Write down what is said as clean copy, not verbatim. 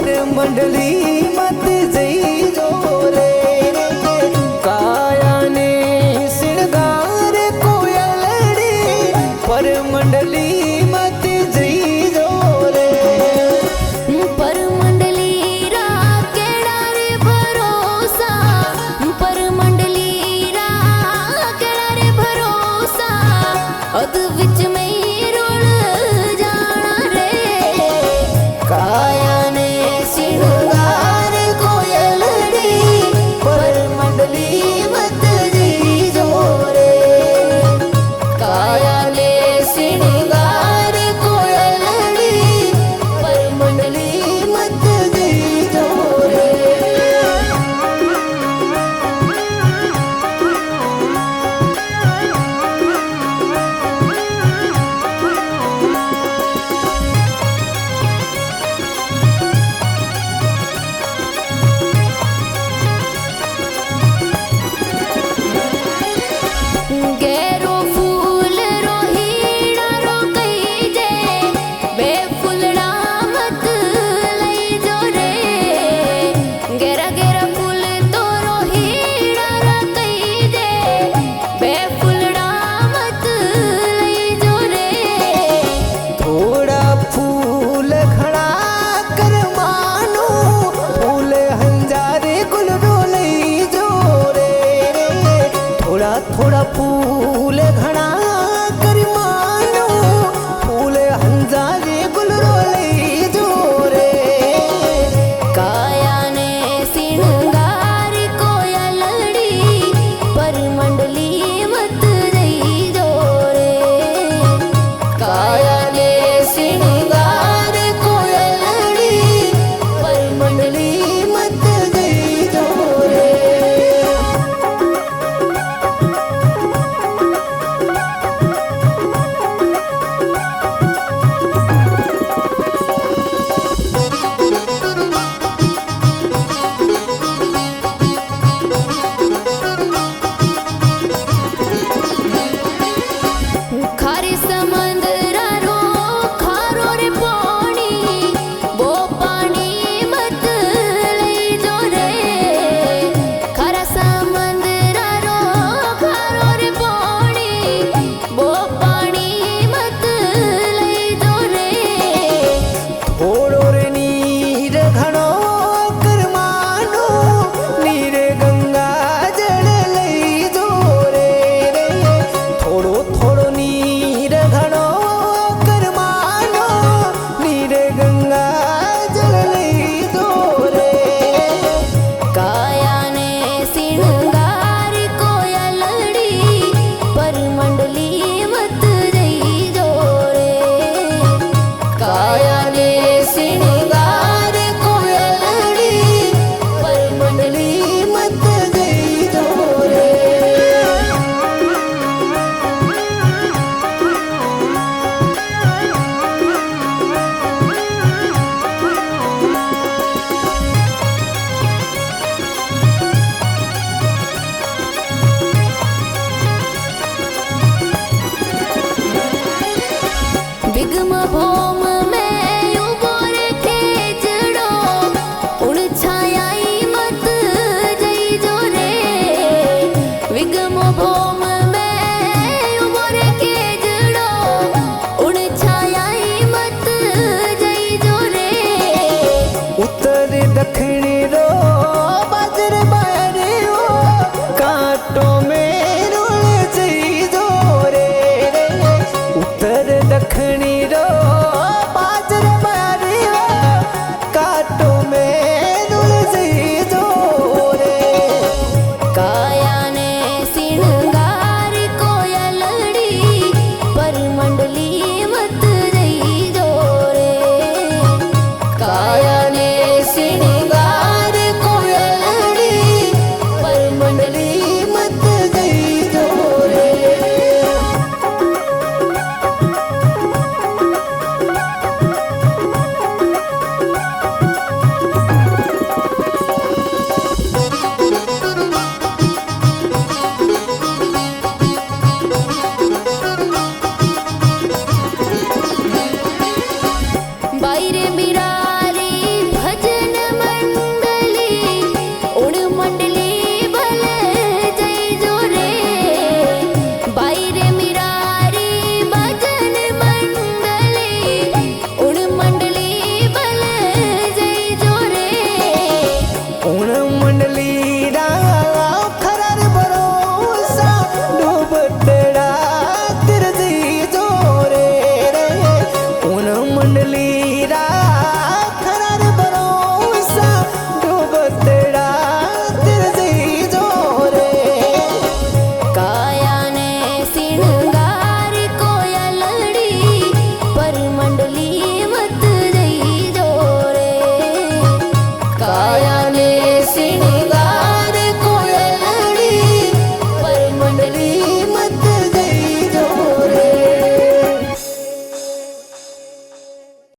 पर मंडली मत जइजो रे काया ने श्रृंगार कोयलड़ी पर मंडली मत जइजो रे पर मंडली रा केड़ा रे भरोसा पर मंडली रा केड़ा रे भरोसा अद विच में रोल जाना रे काया ने श्रृंगार कोयलड़ी पर मंडली मत जइजो रे काया ने श्रृंगार कोयलड़ी पर मंडली मत जइजो रे गेरो फूल रोहीड़ा रो कई जे बेफुलड़ा मत लई जो रे गेरा गेरा फूल तो रोहीड़ा रो कई जे बेफुलड़ा मत लई जो रे थोड़ा फूल खड़ा कर मानो फूल हंजारे गुल रोले जोरे थोड़ा थोड़ा फूल खड़ा कर मानो फूल हंजारे गुल रोले जोरे काया ने श्रृंगार कोयलड़ी पर मंडली मत दई जो रे काया ने श्रृंगार कोयलड़ी पर मंडली मत जइजो रे खारे समंदरा रो खारो रे पानी वो पानी मत लई जो रे खारा समंदरा रो खारो रे पानी वो पानी मत लई जो रे थोड़ो रे नीर घणो कर मानो नीर गंगा जल लई जो रे थोड़ो थोड़ो नीर घणो कर मानो नीर गंगा जल लई जो रे काया ने श्रृंगार कोयलड़ी पर मंडली मत दई जो रे काया ने श्रृंगार कोयलड़ी पर मंडली मत जइजो रे विगम भोम में उबो रे खेजड़ो उड़ छायाई मत जई जो रे विगम भोम में उबो रे खेजड़ो उड़ छायाई मत जई जो रे उत्तर दक्षिण रो बाजर बारे हो कांटों में रोल जइजो रे उत्तर दक्षिण रो बाजर बारे हो कांटों में रोल जइजो रे काया ने श्रृंगार कोयलड़ी पर मंडली मत दई जो रे काया ने श्रृंगार कोयलड़ी पर मंडली मत जइजो रे बाईरे बिरा